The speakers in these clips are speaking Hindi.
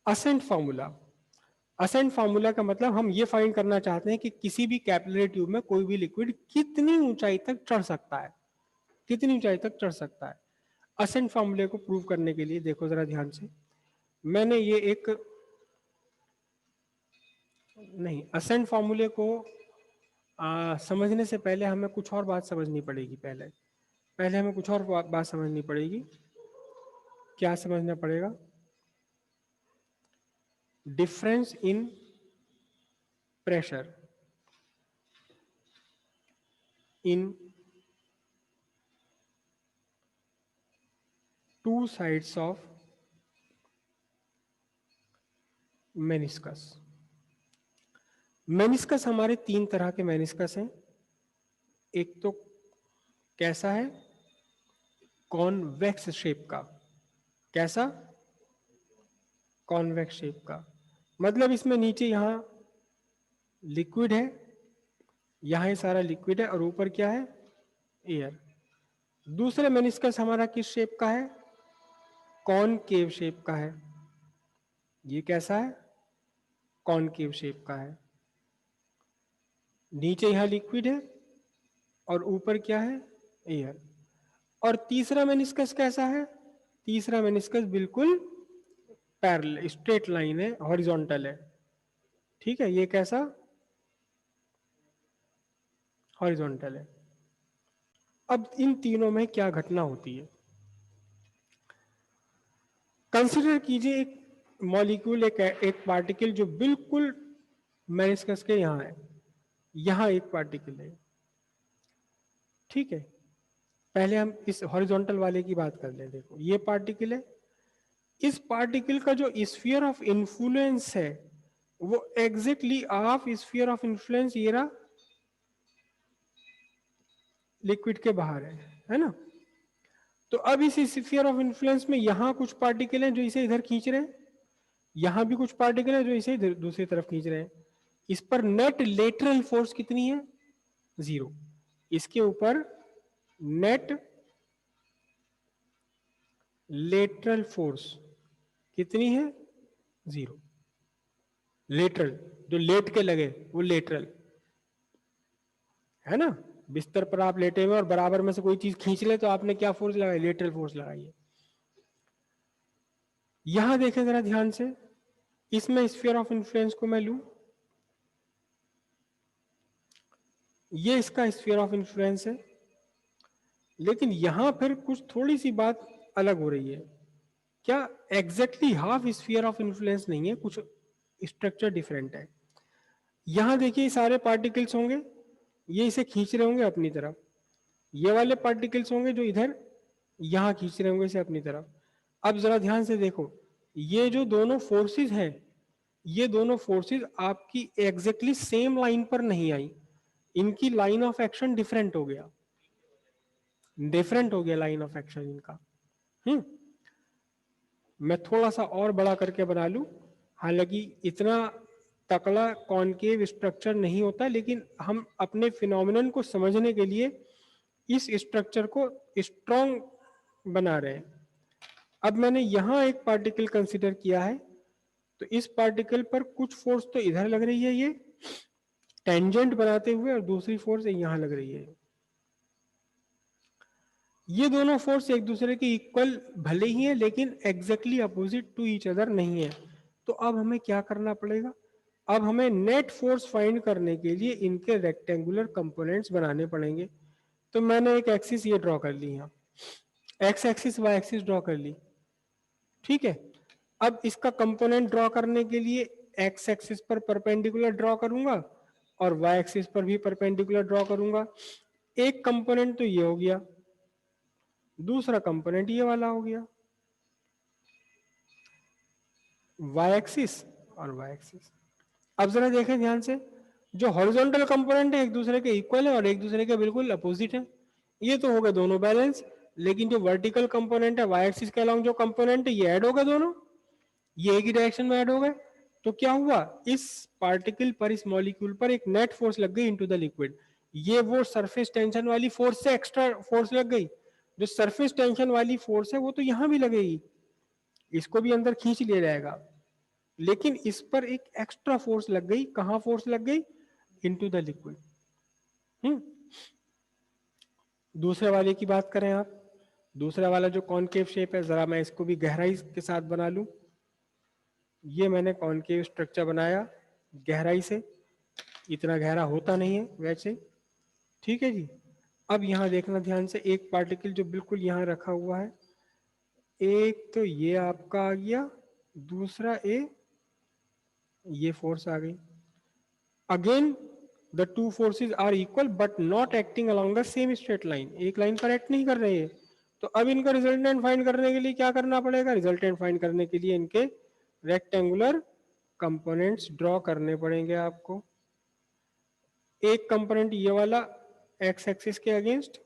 असेंट फार्मूला, असेंट फार्मूला का मतलब हम ये फाइंड करना चाहते हैं कि किसी भी कैपिलरी ट्यूब में कोई भी लिक्विड कितनी ऊंचाई तक चढ़ सकता है, कितनी ऊंचाई तक चढ़ सकता है। असेंट फार्मूले को प्रूव करने के लिए देखो जरा ध्यान से, मैंने ये एक, नहीं, असेंट फार्मूले को समझने से पहले हमें कुछ और बात समझनी पड़ेगी। पहले पहले हमें कुछ और बात समझनी पड़ेगी। क्या समझना पड़ेगा? Difference in pressure in two sides of meniscus. Meniscus हमारे तीन तरह के मेनिस्कस हैं। एक तो कैसा है? कॉन्वेक्स शेप का। कैसा? कॉन्वेक्स शेप का, मतलब इसमें नीचे यहां लिक्विड है, यहां ये सारा लिक्विड है और ऊपर क्या है? एयर। दूसरे मेनिस्कस हमारा किस शेप का है? कॉनकेव शेप का है। ये कैसा है? कॉनकेव शेप का है। नीचे यहां लिक्विड है और ऊपर क्या है? एयर। और तीसरा मेनिस्कस कैसा है? तीसरा मेनिस्कस बिल्कुल पैरेलल, स्ट्रेट लाइन है, हॉरिजॉन्टल है। ठीक है, ये कैसा? हॉरिजॉन्टल है। अब इन तीनों में क्या घटना होती है? कंसिडर कीजिए एक मॉलिक्यूल, एक पार्टिकल जो बिल्कुल मेनिस्कस के यहां है, यहां एक पार्टिकल है। ठीक है, पहले हम इस हॉरिजॉन्टल वाले की बात कर लें। देखो ये पार्टिकल है, इस पार्टिकल का जो स्फीयर ऑफ इन्फ्लुएंस है वो exactly of sphere of influence ये रहा, लिक्विड के बाहर है ना? तो अब इस स्फीयर ऑफ इन्फ्लुएंस में यहां कुछ पार्टिकल हैं जो इसे इधर खींच रहे हैं, यहां भी कुछ पार्टिकल हैं जो इसे इधर दूसरी तरफ खींच रहे हैं। इस पर नेट लेटरल फोर्स कितनी है? 0। इसके ऊपर नेट लेटरल फोर्स कितनी है? 0। लेटरल, जो लेट के लगे वो लेटरल है ना? बिस्तर पर आप लेटे हुए और बराबर में से कोई चीज खींच ले तो आपने क्या फोर्स लगाई? लेटरल फोर्स लगाई है। यहां देखें जरा ध्यान से, इसमें स्फीयर ऑफ इन्फ्लुएंस को मैं लूं, ये इसका स्फीयर ऑफ इन्फ्लुएंस है, लेकिन यहां फिर कुछ थोड़ी सी बात अलग हो रही है। क्या? Exactly half sphere of influence नहीं है, कुछ स्ट्रक्चर डिफरेंट है। यहां देखिए सारे पार्टिकल्स होंगे, ये इसे खींच रहे होंगे अपनी तरफ, ये वाले पार्टिकल्स होंगे जो इधर यहां खींच रहे होंगे इसे अपनी तरफ। अब जरा ध्यान से देखो, ये जो दोनों फोर्सेस हैं, ये दोनों फोर्सेस आपकी एग्जैक्टली सेम लाइन पर नहीं आई, इनकी लाइन ऑफ एक्शन डिफरेंट हो गया, डिफरेंट हो गया लाइन ऑफ एक्शन इनका। हम्म मैं थोड़ा सा और बड़ा करके बना लूं, हालांकि इतना तकड़ा कॉनकेव स्ट्रक्चर नहीं होता, लेकिन हम अपने फिनोमिनन को समझने के लिए इस स्ट्रक्चर को स्ट्रॉन्ग बना रहे हैं। अब मैंने यहां एक पार्टिकल कंसीडर किया है, तो इस पार्टिकल पर कुछ फोर्स तो इधर लग रही है, ये टेंजेंट बनाते हुए, और दूसरी फोर्स यहां लग रही है। ये दोनों फोर्स एक दूसरे के इक्वल भले ही है, लेकिन exactly opposite to each other नहीं है। तो अब हमें क्या करना पड़ेगा? अब हमें नेट फोर्स फाइंड करने के लिए इनके रेक्टेंगुलर कंपोनेंट्स बनाने पड़ेंगे। तो मैंने एक एक्सिस ये ड्रॉ कर ली, यहाँ X axis Y axis draw कर ली। ठीक है, अब इसका कंपोनेंट ड्रॉ करने के लिए एक्स एक्सिस पर परपेंडिकुलर ड्रॉ करूंगा और वाई एक्सिस पर भी परपेंडिकुलर ड्रॉ करूंगा। एक कंपोनेंट तो ये हो गया, दूसरा कंपोनेंट ये वाला हो गया, वाई एक्सिस और वाई एक्सिस। अब जरा देखें ध्यान से, जो हॉरिजॉन्टल कंपोनेंट है एक दूसरे के इक्वल है और एक दूसरे के बिल्कुल अपोजिट है, ये तो हो गए दोनों बैलेंस। लेकिन जो वर्टिकल कंपोनेंट है, वाई एक्सिस के अलोंग जो कंपोनेंट है, ये ऐड हो गए दोनों, ये एक ही डायरेक्शन में ऐड हो गए। तो क्या हुआ? इस पार्टिकल पर, इस मॉलिक्यूल पर एक नेट फोर्स लग गई इनटू द लिक्विड। ये वो सरफेस टेंशन वाली फोर्स से एक्स्ट्रा फोर्स लग गई। जो सरफेस टेंशन वाली फोर्स है वो तो यहां भी लगेगी, इसको भी अंदर खींच लिया जाएगा। लेकिन इस पर एक एक्स्ट्रा फोर्स लग गई। कहां फोर्स लग गई? Into the liquid. दूसरे वाले की बात करें आप, दूसरा वाला जो कॉनकेव शेप है, जरा मैं इसको भी गहराई के साथ बना लूं। ये मैंने कॉनकेव स्ट्रक्चर बनाया गहराई से, इतना गहरा होता नहीं है वैसे, ठीक है जी। अब यहां देखना ध्यान से, एक पार्टिकल जो बिल्कुल यहां रखा हुआ है, एक तो ये आपका आ गया, दूसरा ये फोर्स आ गई। Again the two forces are equal but not acting along the same straight line, एक लाइन पर एक्ट नहीं कर रहे हैं। तो अब इनका रिजल्टेंट फाइंड करने के लिए क्या करना पड़ेगा? रिजल्टेंट फाइंड करने के लिए इनके रेक्टेंगुलर कंपोनेंट्स ड्रॉ करने पड़ेंगे आपको। एक कंपोनेंट ये वाला एक्स एक्सिस के अगेंस्ट,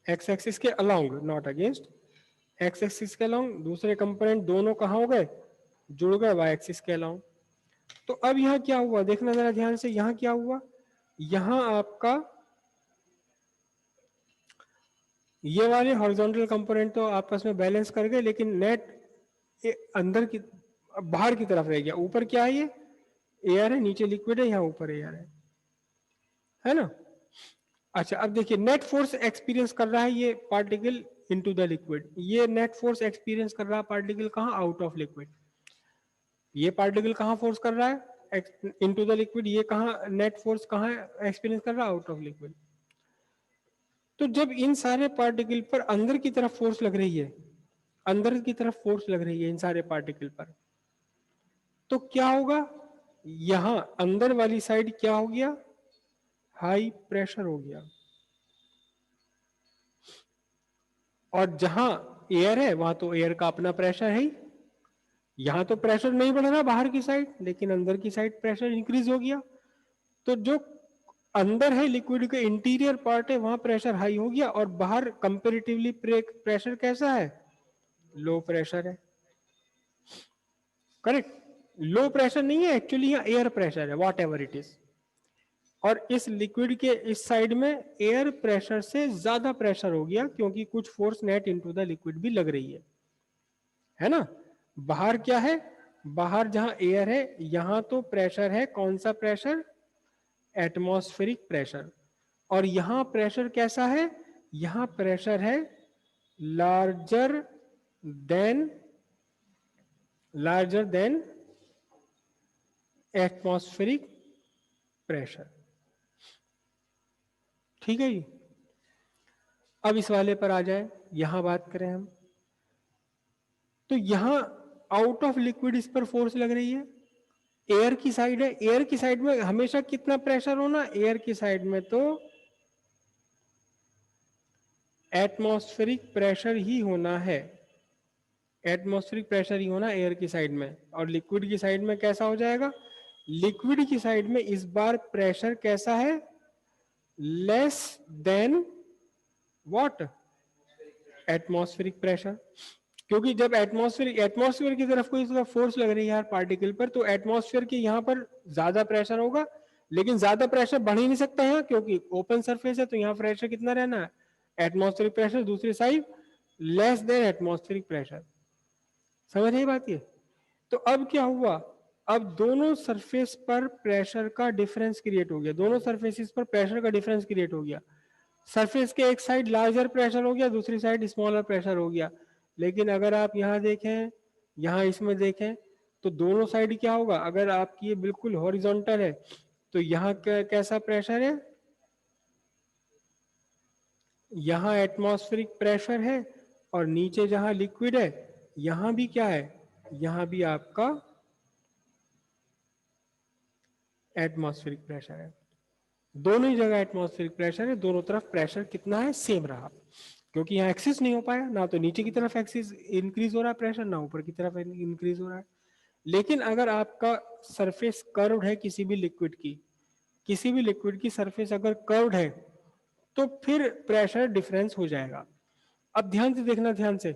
एक्स एक्सिस के along, not against, x axis के अलोंग। दूसरे कंपोनेंट दोनों कहां हो गए? जुड़ गए वाई एक्सिस के अलोंग। तो अब यहां क्या हुआ देखना जरा ध्यान से, यहां क्या हुआ? यहां आपका ये वाले हॉरिजॉन्टल कंपोनेंट तो आपस में बैलेंस कर गए, लेकिन नेट अंदर की बाहर की तरफ रह गया। ऊपर क्या है? ये एयर है, नीचे लिक्विड है, यहाँ ऊपर एयर है ना? अच्छा, अब देखिए नेट फोर्स एक्सपीरियंस कर रहा है ये पार्टिकल इनटू द लिक्विड। ये नेट फोर्स एक्सपीरियंस कर रहा है पार्टिकल कहां? Out of liquid. ये पार्टिकल कहां फोर्स कर रहा है? Into the liquid. ये कहां नेट फोर्स कहां एक्सपीरियंस कर रहा है? Out of liquid. तो जब इन सारे पार्टिकल पर अंदर की तरफ फोर्स लग रही है, अंदर की तरफ फोर्स लग रही है इन सारे पार्टिकल पर, तो क्या होगा? यहां अंदर वाली साइड क्या हो गया? हाई प्रेशर हो गया। और जहां एयर है वहां तो एयर का अपना प्रेशर है ही। यहां तो प्रेशर नहीं बढ़ रहा बाहर की साइड, लेकिन अंदर की साइड प्रेशर इंक्रीज हो गया। तो जो अंदर है लिक्विड के इंटीरियर पार्ट है, वहां प्रेशर हाई हो गया, और बाहर कंपेरेटिवली प्रेशर कैसा है? लो प्रेशर है। करेक्ट? लो प्रेशर नहीं है एक्चुअली, यहाँ एयर प्रेशर है, वॉट एवर इट इज। और इस लिक्विड के इस साइड में एयर प्रेशर से ज्यादा प्रेशर हो गया, क्योंकि कुछ force net into the liquid भी लग रही है ना? बाहर क्या है? बाहर जहां एयर है, यहां तो प्रेशर है, कौन सा प्रेशर? Atmospheric pressure. और यहां प्रेशर कैसा है? यहां प्रेशर है लार्जर देन एटमॉस्फेरिक प्रेशर। ठीक है जी। अब इस वाले पर आ जाए, यहां बात करें हम, तो यहां आउट ऑफ लिक्विड इस पर फोर्स लग रही है, एयर की साइड है। एयर की साइड में हमेशा कितना प्रेशर होना? एयर की साइड में तो एटमॉस्फेरिक प्रेशर ही होना है, एटमॉस्फेरिक प्रेशर ही होना एयर की साइड में। और लिक्विड की साइड में कैसा हो जाएगा? लिक्विड की साइड में इस बार प्रेशर कैसा है? Less than what? Atmospheric pressure. क्योंकि जब एटमॉस्फेयर की तरफ कोई इसका फोर्स लग रही है यार पार्टिकल पर, तो एटमॉस्फेयर के यहाँ पर ज्यादा प्रेशर होगा। लेकिन ज्यादा प्रेशर बढ़ ही नहीं सकता है क्योंकि ओपन सरफेस है, तो यहाँ प्रेशर कितना रहना है? Atmospheric pressure. दूसरी side less than atmospheric pressure. समझ रही बात ये? तो अब क्या हुआ? अब दोनों सरफेस पर प्रेशर का डिफरेंस क्रिएट हो गया, दोनों सरफेसिस पर प्रेशर का डिफरेंस क्रिएट हो गया। सरफेस के एक साइड लार्जर प्रेशर हो गया, दूसरी साइड स्मॉलर प्रेशर हो गया। लेकिन अगर आप यहां देखें, यहां इसमें देखें, तो दोनों साइड क्या होगा? अगर आपकी ये बिल्कुल हॉरिजॉन्टल है, तो यहाँ कैसा प्रेशर है? यहाँ एटमॉस्फेरिक प्रेशर है, और नीचे जहां लिक्विड है, यहां भी क्या है? यहां भी आपका एटमॉस्फेरिक प्रेशर है। दोनों ही जगह एटमॉस्फेरिक प्रेशर है, दोनों तरफ प्रेशर कितना है? सेम रहा। क्योंकि यहाँ एक्सिस नहीं हो पाया, ना तो नीचे की तरफ एक्सिस इंक्रीज हो रहा है प्रेशर, ना ऊपर की तरफ इंक्रीज हो रहा है। लेकिन अगर आपका सरफेस कर्व्ड है किसी भी लिक्विड की, किसी भी लिक्विड की सरफेस अगर कर्व्ड है, तो फिर प्रेशर डिफरेंस हो जाएगा। अब ध्यान से देखना, ध्यान से,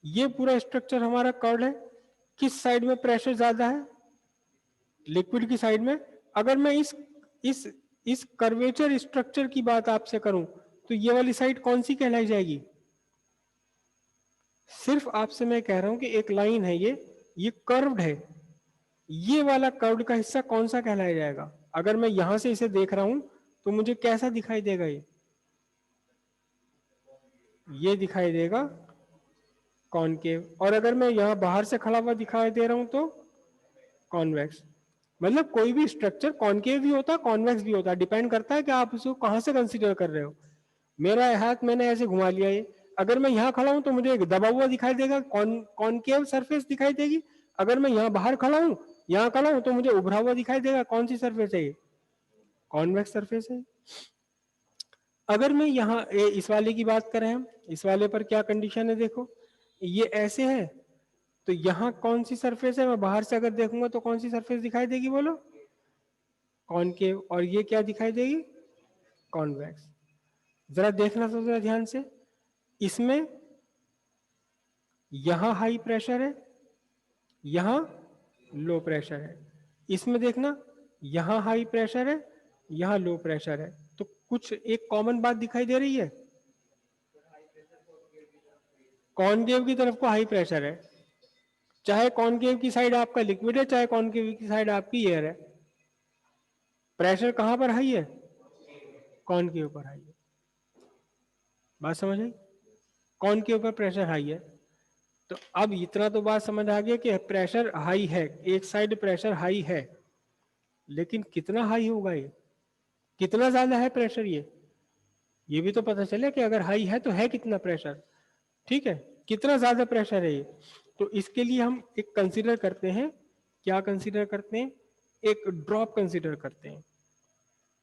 ये पूरा स्ट्रक्चर हमारा कर्व्ड है, किस साइड में प्रेशर ज्यादा है? लिक्विड की साइड में। अगर मैं इस इस कर्वेचर स्ट्रक्चर की बात आपसे करूं, तो ये वाली साइड कौन सी कहलाई जाएगी? सिर्फ आपसे मैं कह रहा हूं कि एक लाइन है, ये कर्व्ड है, ये वाला कर्व का हिस्सा कौन सा कहलाया जाएगा? अगर मैं यहां से इसे देख रहा हूं तो मुझे कैसा दिखाई देगा? ये दिखाई देगा कॉनकेव। और अगर मैं यहां बाहर से खड़ा हुआ दिखाई दे रहा हूं तो कॉन्वेक्स। मतलब कोई भी स्ट्रक्चर कॉनकेव भी होता है, कॉन्वेक्स भी होता है, डिपेंड करता है कि आप इसको कहां से कंसीडर कर रहे हो। मेरा हाथ मैंने ऐसे घुमा लिया, ये अगर मैं यहाँ खड़ा हूं तो मुझे एक दबा हुआ दिखाई देगा, कॉनकेव सरफेस दिखाई देगी। अगर मैं यहाँ बाहर खड़ा हूं, यहाँ खड़ा हूं, तो मुझे उभरा हुआ दिखाई देगा। कौन सी सरफेस है ये? कॉन्वेक्स सरफेस है। अगर मैं यहाँ इस वाले की बात करें, हम इस वाले पर क्या कंडीशन है देखो, ये ऐसे है तो यहाँ कौन सी सरफेस है? मैं बाहर से अगर देखूंगा तो कौन सी सरफेस दिखाई देगी बोलो? कॉनकेव। और ये क्या दिखाई देगी? कॉन्वेक्स। जरा देखना तो जरा ध्यान से, इसमें यहां हाई प्रेशर है, यहां लो प्रेशर है। इसमें देखना, यहां हाई प्रेशर है, यहां लो प्रेशर है। तो कुछ एक कॉमन बात दिखाई दे रही है, कॉनकेव की तरफ को हाई प्रेशर है। चाहे कॉनकेव की साइड आपका लिक्विड है, चाहे कॉनकेव की साइड आपकी एयर है, प्रेशर कहां पर हाई है? कॉनकेव पर हाई है। बात समझ आई? कॉनकेव पर प्रेशर हाई है। तो अब इतना तो बात समझ आ गया कि प्रेशर हाई है, एक साइड प्रेशर हाई है, लेकिन कितना हाई होगा ये? कितना ज्यादा है प्रेशर? ये भी तो पता चले कि अगर हाई है तो है कितना प्रेशर। ठीक है, कितना ज्यादा प्रेशर है ये? तो इसके लिए हम एक कंसीडर करते हैं, क्या कंसीडर करते हैं? एक ड्रॉप कंसीडर करते हैं।